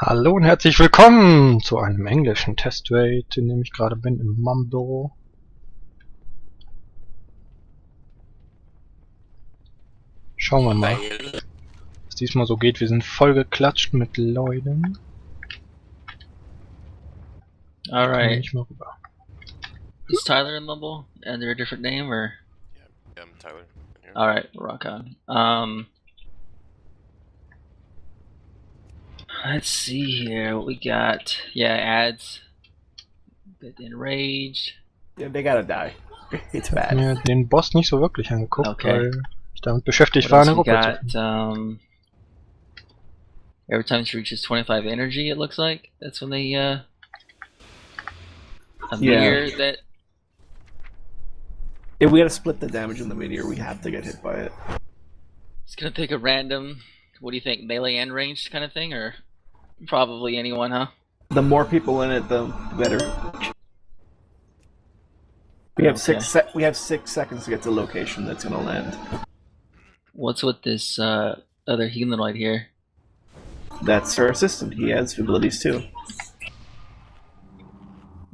Hallo und herzlich willkommen zu einem englischen Testrate, in dem ich gerade bin im Mumble. Schauen wir mal, was diesmal so geht. Wir sind voll geklatscht mit Leuten. Alright. Ich mal rüber. Is Tyler in Mumble under a different name or? Yeah, I'm Tyler. Alright, rock on. Let's see here what we got. Yeah, ads. Bit enraged. Yeah, they gotta die. It's bad. Mir den Boss nicht so wirklich angeguckt, Okay. weil ich damit beschäftigt What war, else eine we Gruppe zu got? finden. Every time she reaches 25 energy, it looks like that's when they a meteor that. If we gotta split the damage in the meteor, we have to get hit by it. It's gonna take a random. What do you think, melee and ranged kind of thing, or probably anyone, huh? The more people in it, the better. We have we have 6 seconds to get to the location that's gonna land. What's with this other humanoid here? That's our assistant. He has abilities too.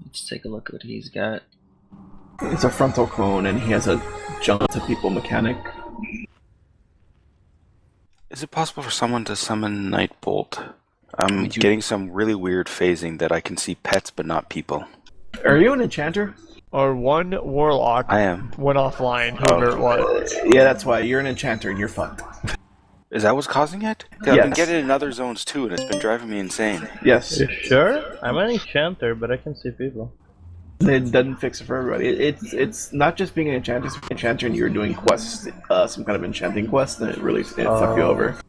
Let's take a look at what he's got. It's a frontal cone, and he has a jump to people mechanic. Is it possible for someone to summon Nightbolt? I'm getting some really weird phasing that I can see pets but not people. Are you an enchanter? Or one warlock I am. went offline, whoever it was. Yeah, that's why. You're an enchanter and you're fucked. Is that what's causing it? 'Cause I've been getting it in other zones too, and it's been driving me insane. Yes. You sure? I'm an enchanter, but I can see people. It doesn't fix it for everybody. It's not just being an enchanter, it's being an enchanter and you're doing quests, some kind of enchanting quest, and it really fuck you over.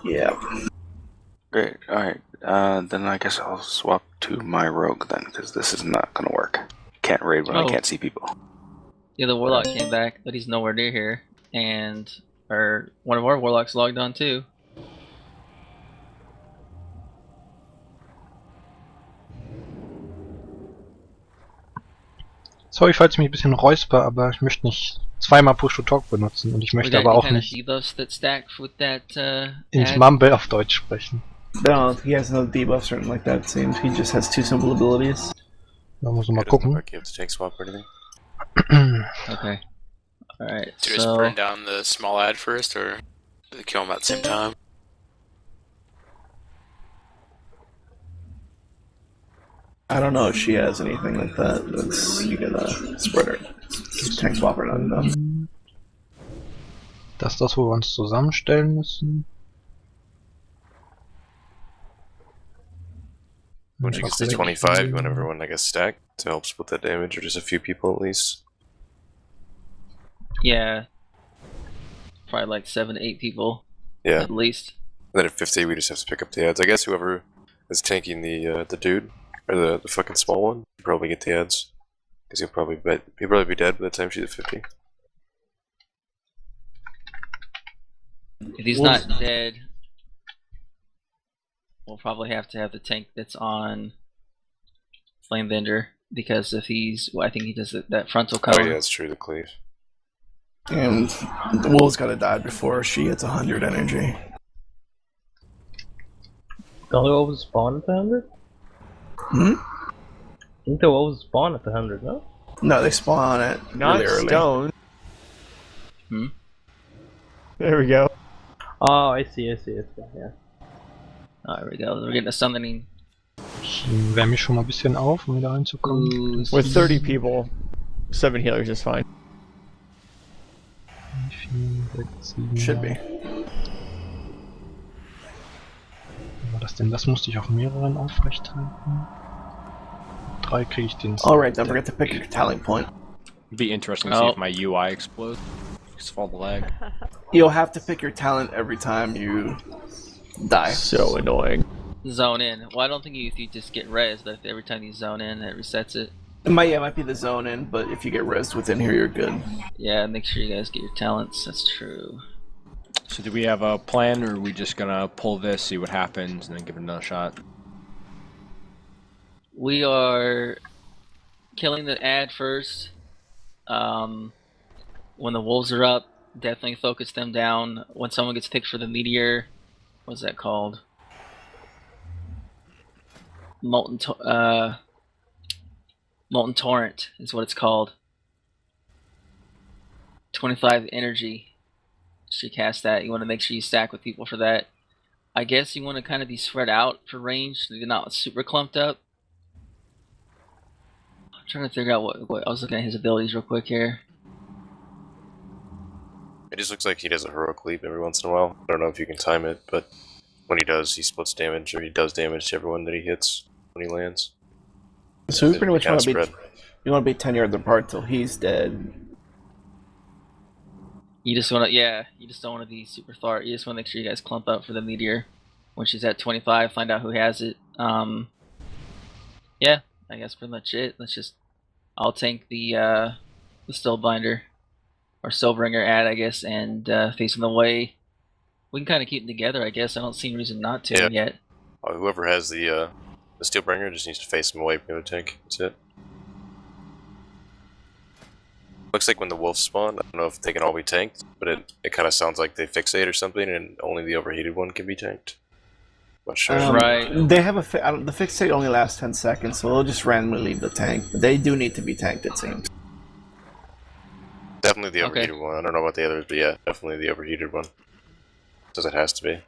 Yeah. Great. Alright. Then I guess I'll swap to my rogue then, because this is not going to work. Can't raid when I can't see people. Yeah, the warlock came back, but he's nowhere near here, and one of our warlocks logged on too. Sorry, falls ich mich ein bisschen räusper, aber ich möchte nicht zweimal Push-to-Talk benutzen und ich möchte aber auch nicht Debuffs that stacked with that, ins Mumble auf Deutsch sprechen. No, he has no debuffs or anything like that, it seems. He just has 2 simple abilities. Da muss man mal gucken. Like you have to tank swap or anything. Okay. Alright, Do you just burn down the small ad first, or do they kill them at the same time? I don't know if she has anything like that. You can spread her. Tank swap her enough. Das ist das, wo wir uns zusammenstellen müssen. Once you get to 25, you want everyone, I guess, stack to help split that damage, or just a few people at least. Yeah. Probably like 7 to 8 people. Yeah. At least. And then at 50, we just have to pick up the ads. I guess whoever is tanking the dude, or the fucking small one, will probably get the ads. Because he'll probably be dead by the time she's at 50. If he's not dead, we'll probably have to have the tank that's on Flamebender, because if he's, well, I think he does that frontal cone. Oh yeah, that's true, the cleave. And the wolf's gotta die before she gets 100 energy. Don't the wolves spawn at the 100? Hmm? Didn't the wolves spawn at the 100, no? No, they spawn it Not really early. stone. Hmm? There we go. Oh, I see, yeah. Oh, there we go. We're getting a summoning. Ich wärme mich schon mal ein bisschen auf, um wieder reinzukommen. Ooh, With 30 people, 7 healers is fine. Should be. Wie war das denn? Das musste ich auf mehreren aufrechthalten. 3 kriege ich den. Alright, don't forget to pick your talent point. It'd be interesting to see if my UI explodes. Just fall the lag. You'll have to pick your talent every time you die. So annoying. zone in. Well, I don't think if you just get res, but if every time you zone in, it resets it. It might be the zone in, but if you get rezzed within here, you're good. Yeah, make sure you guys get your talents. That's true. So do we have a plan, or are we just gonna pull this, see what happens, and then give it another shot? We are killing the ad first. When the wolves are up, definitely focus them down. When someone gets picked for the meteor, what's that called? Molten Torrent is what it's called. 25 energy. So you cast that. You want to make sure you stack with people for that. I guess you want to kind of be spread out for range, so you're not super clumped up. I'm trying to figure out what I was looking at his abilities real quick here. It just looks like he does a heroic leap every once in a while. I don't know if you can time it, but when he does, he splits damage, or he does damage to everyone that he hits when he lands. So we pretty much want to be spread. you want to be 10 yards apart till he's dead. You just want to, yeah, you just don't want to be super far. You just want to make sure you guys clump up for the meteor. When she's at 25, find out who has it. Yeah, I guess pretty much it. I'll tank the Stillbinder, or Stillbringer ad, I guess, and face him away. We can kind of keep them together, I guess. I don't see any reason not to yet. Whoever has the Steelbringer just needs to face him away from the other tank. That's it. Looks like when the wolves spawn, I don't know if they can all be tanked, but it kind of sounds like they fixate or something, and only the overheated one can be tanked. Not sure. Right. They have the fixate only lasts 10 seconds, so they'll just randomly leave the tank. But they do need to be tanked, it seems. Definitely the overheated one. I don't know about the others, but yeah, definitely the overheated one. Because it has to be.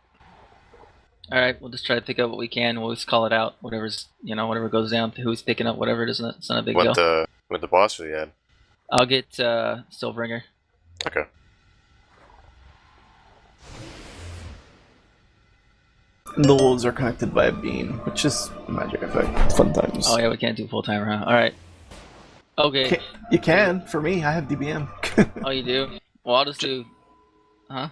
Alright, we'll just try to pick up what we can. We'll just call it out. Whatever goes down to who's picking up whatever it is. It's not a big deal. With the boss or the ad? I'll get Stillbringer. Okay. The wolves are connected by a beam, which is a magic effect. Fun times. Oh yeah, we can't do full time around. Alright. Okay. You can. For me, I have DBM. Oh, you do? Well, I'll just do... Huh?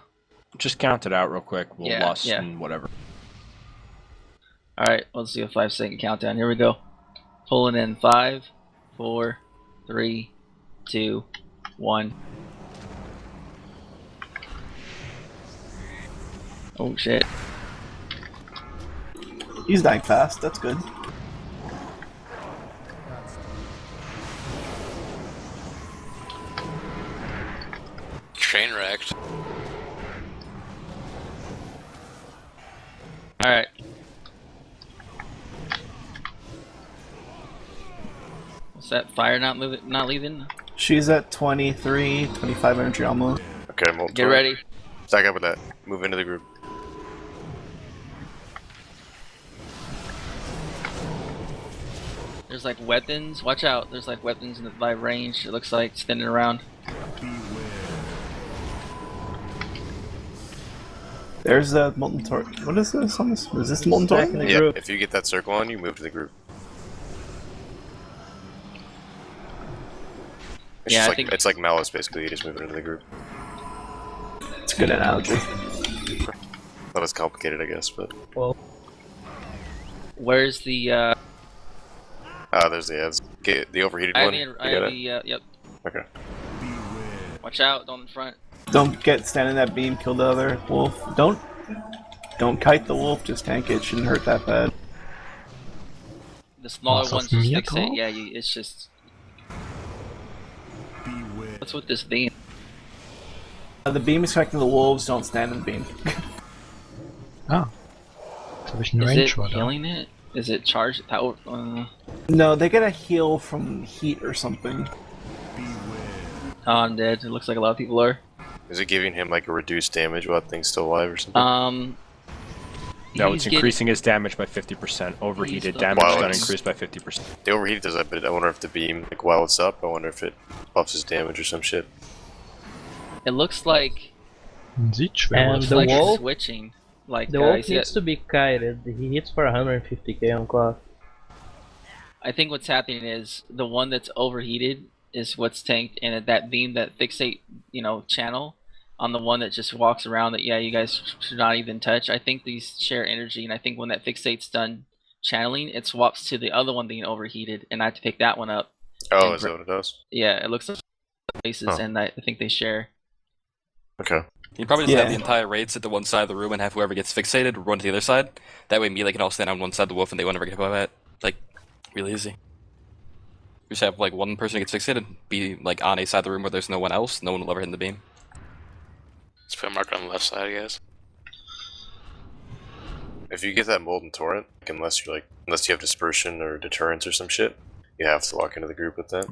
Just count it out real quick. We'll Yeah, lost yeah. and whatever. Alright, let's do a 5-second countdown. Here we go. Pulling in 5, 4, 3, 2, 1. Oh shit. He's dying fast. That's good. Train wrecked. Alright. What's that? Fire not leaving? She's at 23, 25 energy almost. Okay, Molten Get Torrent. ready. Stack up with that. Move into the group. There's like weapons. Watch out. There's like weapons by range. It looks like spinning around. There's the molten torrent. What is this on this? Is this the molten torrent? The Yeah, group. if you get that circle on, you move to the group. It's Yeah, just I like, think- it's like Malice, basically. You just move it into the group. It's a good analogy. Not as complicated, I guess, but... Well, Where's the there's the ads. Okay, the overheated I one. have You the, got it? yep. Okay. Watch out, don't in front. Don't stand in that beam. Kill the other wolf. Don't kite the wolf. Just tank it. Shouldn't hurt that bad. The smaller Was ones das just mir fixate. drauf? Yeah, it's just... What's with this beam? The beam is connecting the wolves. Don't stand in the beam. Ah. Jetzt habe ich einen Is Range it oder? healing it? Is it charged power? No, they get a heal from heat or something. Oh, I'm dead. It looks like a lot of people are. Is it giving him like a reduced damage while thing's still alive or something? No, he's it's increasing his damage by 50%. Overheated He's damage is Wow, going to it's- increase by 50%. The overheated does that, but I wonder if the beam, like while it's up, I wonder if it buffs his damage or some shit. It looks like Man sieht schwer And aus. it's the like wolf- switching. Like the wolf you see needs that- to be kited. He hits for 150k on clock. I think what's happening is the one that's overheated is what's tanked, and that beam, that fixate, channel on the one that just walks around that you guys should not even touch. I think these share energy, and I think when that fixate's done channeling, it swaps to the other one being overheated, and I have to pick that one up. Oh, And is that what it does? Yeah, it looks like places, Oh. and I think they share. Okay. You probably just have Yeah. the entire raid sit to one side of the room and have whoever gets fixated run to the other side. That way melee can all stand on one side of the wolf and they won't ever get hit by that. Like, really easy. You just have like one person who gets fixated, be like on a side of the room where there's no one else, no one will ever hit in the beam. Let's put a marker on the left side, I guess. If you get that molten torrent, like, unless you have dispersion or deterrence or some shit, you have to walk into the group with that.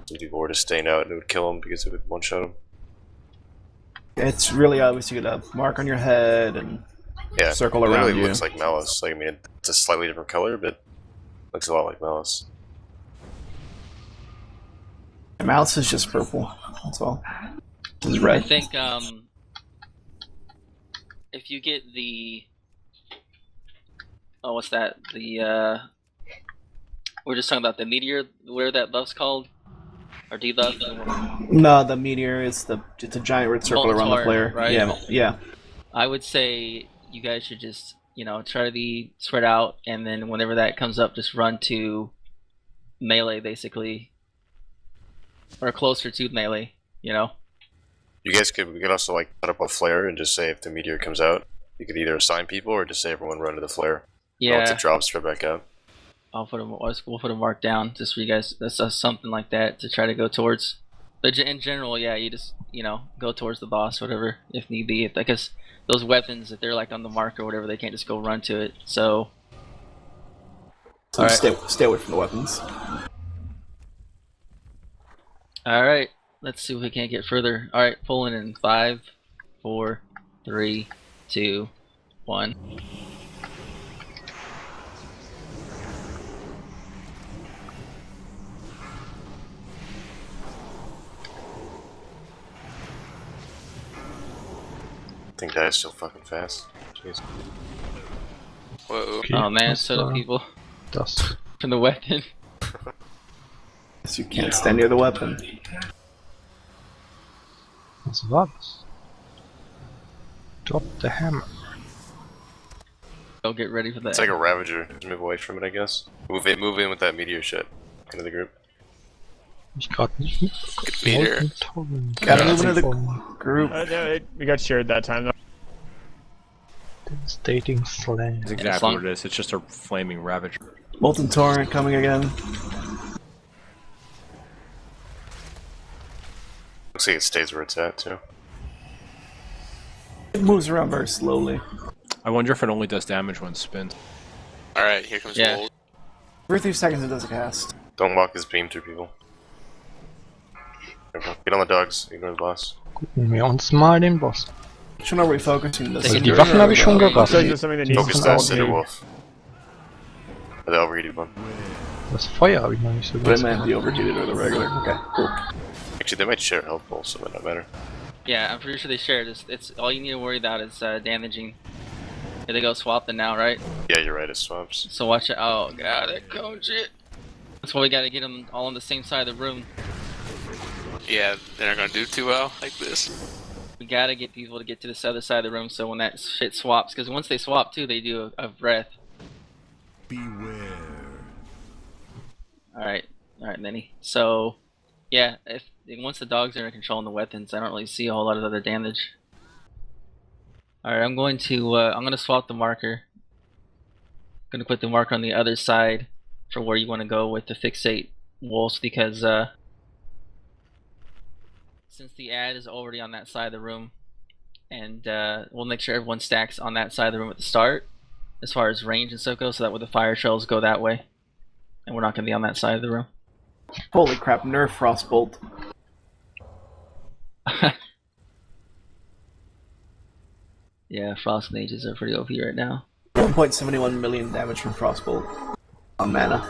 Some people were just staying out and it would kill them because it would one-shot them. It's really obvious. You get a mark on your head and Yeah, circle it around literally you. looks like Malice. Like, I mean, it's a slightly different color, but looks a lot like Malice. The mouse is just purple. That's all. It's I red. think if you get the what's that? The we're just talking about the meteor, whatever that buff's called, or debuff. No, the meteor is it's a giant red circle Molten around the torrent, player. right? Yeah. I would say you guys should just try to be spread out, and then whenever that comes up, just run to melee basically, or closer to melee. You guys we could also like put up a flare and just say if the meteor comes out, you could either assign people or just say everyone run to the flare. Yeah. Once it drops, spread back out. We'll put a mark down just for you guys. That's something like that to try to go towards. But in general, yeah, you just go towards the boss, whatever, if need be. Because those weapons, if they're like on the mark or whatever, they can't just go run to it. So So stay away from the weapons. all right, let's see if we can't get further. All right, pulling in 5, 4, 3, 2, 1. I think that is so fucking fast. Jeez. Whoa. Okay, Oh man, let's, so do people Das. from the weapon. So you can't stand near the weapon. Was war das? Drop the hammer. Go get ready for that. It's like a Ravager. Just move away from it, I guess. Move in with that meteor shit into the group. Ich grad nicht mitbekommen. Meteor. Molten Torrent. Gotta move into the Vom group. We got shared that time though. Devastating Slam. That's exactly what it is. It's just a flaming ravager. Molten torrent coming again. Looks like it stays where it's at, too. It moves around very slowly. I wonder if it only does damage when it spins. Alright, here comes Yeah. Mold. Every 3 seconds it does a cast. Don't walk this beam through people. Careful. Get on the dogs, ignore the boss. Gucken wir uns mal den Boss. Which one are we focusing? Also Die Waffen habe ich schon So is gerasst. this something that needs Focus to that solve? Cinderwolf. The overheated one. Das Feuer habe ich noch nicht so But ganz it might have the overheated or the regular. Okay, cool. Actually, they might share health pulse, so it might not matter. Yeah, I'm pretty sure they share this. It's all you need to worry about is damaging. Here they go swapping now, right? Yeah, you're right, it swaps. So watch it. Oh god, that cone shit. That's why we gotta get them all on the same side of the room. Yeah, they're not gonna do too well like this. We gotta get people to get to this other side of the room so when that shit swaps, because once they swap too, they do a breath. Beware. Alright, Minnie. So, yeah, once the dogs are in control of the weapons, I don't really see a whole lot of other damage. Alright, I'm going to swap the marker. I'm gonna put the marker on the other side for where you want to go with the fixate wolves, because since the ad is already on that side of the room, and we'll make sure everyone stacks on that side of the room at the start as far as range and stuff goes, so that way the fire trails go that way and we're not going to be on that side of the room. Holy crap, nerf Frostbolt. Yeah, frost mages are pretty OP right now. 1.71 million damage from Frostbolt on mana.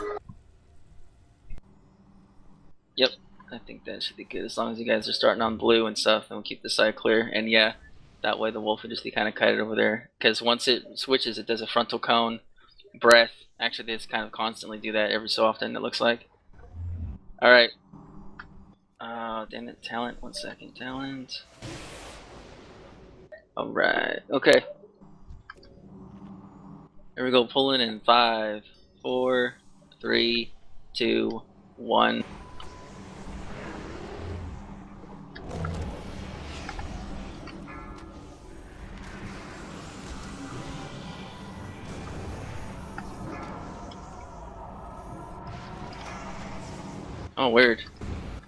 Yep, I think that should be good as long as you guys are starting on blue and stuff, and we'll keep the side clear. And yeah, that way the wolf will just be kind of kited over there, because once it switches, it does a frontal cone, breath. Actually, they just kind of constantly do that every so often, it looks like. Alright. Damn it, talent. 1 second, talent. Alright, okay. Here we go, pulling in 5, 4, 3, 2, 1. Oh, weird.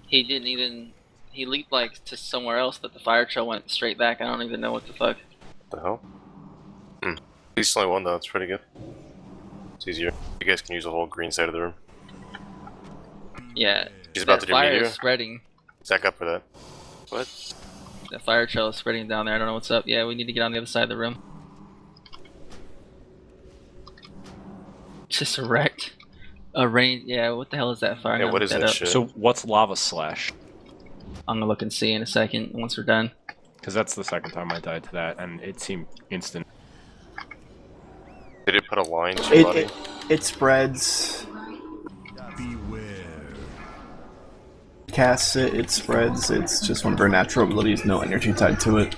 He didn't even... He leaped like to somewhere else, but the fire trail went straight back. I don't even know what the fuck. What the hell? At least only one though, it's pretty good. It's easier. You guys can use the whole green side of the room. Yeah. He's about to do fire meteor. is spreading. Stack up for that. What? The fire trail is spreading down there. I don't know what's up. Yeah, we need to get on the other side of the room. Just wrecked. A rain. Yeah, what the hell is that fire? Yeah, what is that shit? So what's lava slash? I'm gonna look and see in a second once we're done. Because that's the second time I died to that, and it seemed instant. Did it put a line to your body? It spreads. Beware. Casts it, it spreads. It's just one of her natural abilities, no energy tied to it.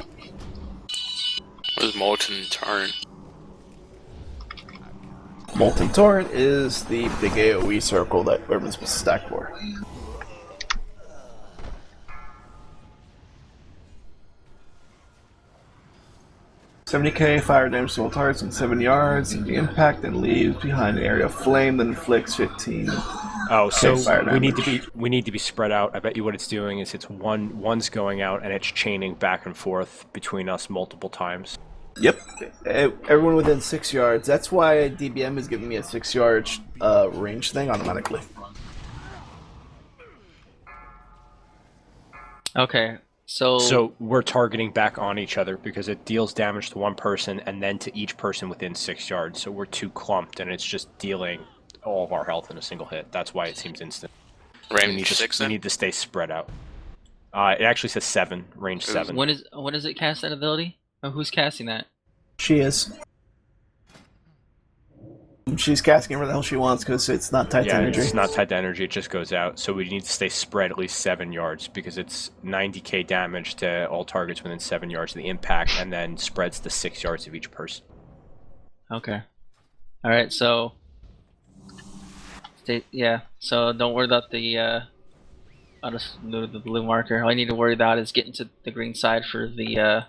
What is Molten Torrent? Molten Torrent is the big AoE circle that everyone's supposed to stack for. $70k fire damage to all targets in 7 yards of the impact and leaves behind an area of flame that inflicts 15. Oh, so fire we need to be spread out. I bet you what it's doing is it's one's going out and it's chaining back and forth between us multiple times. Yep. Everyone within 6 yards. That's why DBM is giving me a 6 yard range thing automatically. Okay, so we're targeting back on each other because it deals damage to one person and then to each person within 6 yards. So we're too clumped and it's just dealing all of our health in a single hit. That's why it seems instant. Range 6 We then? need to stay spread out. It actually says 7, range 7. when does it cast that ability? Oh, who's casting that? She is. She's casting whatever the hell she wants because it's not tied to energy. It's not tied to energy, it just goes out. So we need to stay spread at least 7 yards because it's 90k damage to all targets within 7 yards of the impact and then spreads to 6 yards of each person. Okay. Alright, so... so don't worry about the... I'll just do the blue marker. All I need to worry about is getting to the green side for the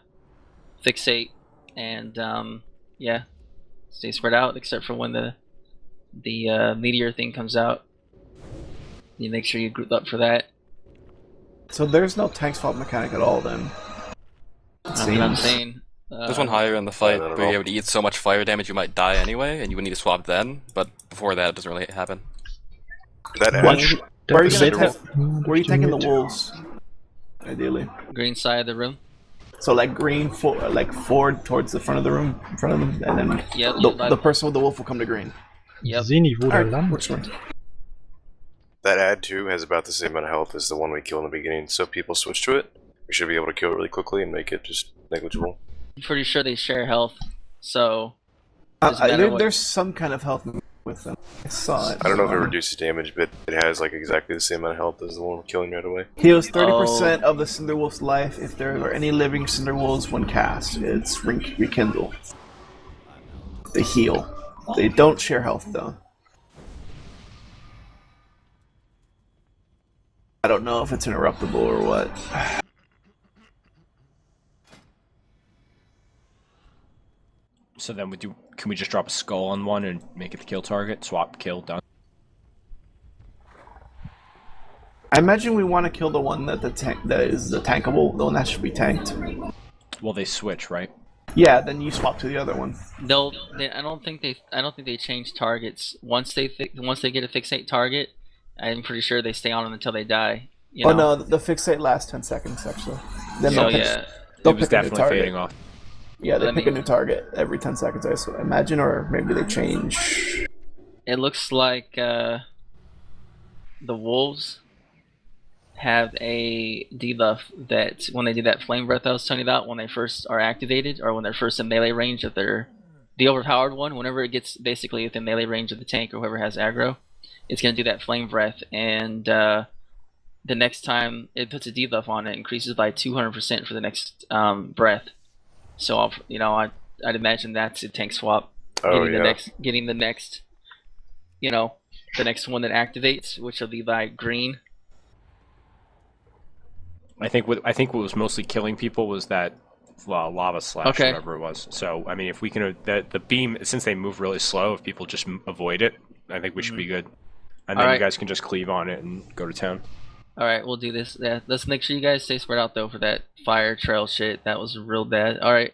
fixate and yeah, stay spread out except for when the meteor thing comes out. You make sure you group up for that. So there's no tank swap mechanic at all then. That's what I'm saying. There's one higher in the fight not at where all. you would eat so much fire damage you might die anyway, and you would need to swap then, but before that it doesn't really happen. That What? edge. Where are you That gonna is- where are you taking the wolves? Ideally. Green side of the room. So like green, forward towards the front of the room, in front of them, and then Yep. the person with the wolf will come to green. Yep. Sehen nicht, wo der Alright, landet. works for me. That ad too has about the same amount of health as the one we kill in the beginning, so if people switch to it, we should be able to kill it really quickly and make it just negligible. I'm pretty sure they share health, so doesn't matter what- There's some kind of health with them. I saw it. I don't know if it reduces damage, but it has like exactly the same amount of health as the one we're killing right away. Heals 30% of the Cinderwolf's life if there are any living Cinderwolves when cast. It's rekindle. They heal. They don't share health though. I don't know if it's interruptible or what. So then can we just drop a skull on one and make it the kill target? Swap, kill, done. I imagine we want to kill the one that is the tankable, the one that should be tanked. Well, they switch, right? Yeah, then you swap to the other one. I don't think they change targets once they get a fixate target. I'm pretty sure they stay on them until they die. You Oh know? no, the fixate lasts 10 seconds actually. Then So they'll pick, yeah, they'll It was pick a new definitely target. fading off. Yeah, they But I pick a mean- new target every 10 seconds, I imagine, or maybe they change. it looks like the wolves have a debuff that when they do that flame breath I was telling you about, when they first are activated or when they're first in melee range of the overpowered one, whenever it gets basically within melee range of the tank or whoever has aggro, it's going to do that flame breath, and the next time it puts a debuff on it, increases by 200% for the next breath. So I'd imagine that's a tank swap. Oh getting yeah. getting the next one that activates, which will be by green. I think what was mostly killing people was that lava slash, Okay. whatever it was. So I mean, if we can, the beam, since they move really slow, if people just avoid it, I think we should be good. And then Alright. you guys can just cleave on it and go to town. All right, we'll do this. Yeah, let's make sure you guys stay spread out though for that fire trail shit. That was real bad. All right.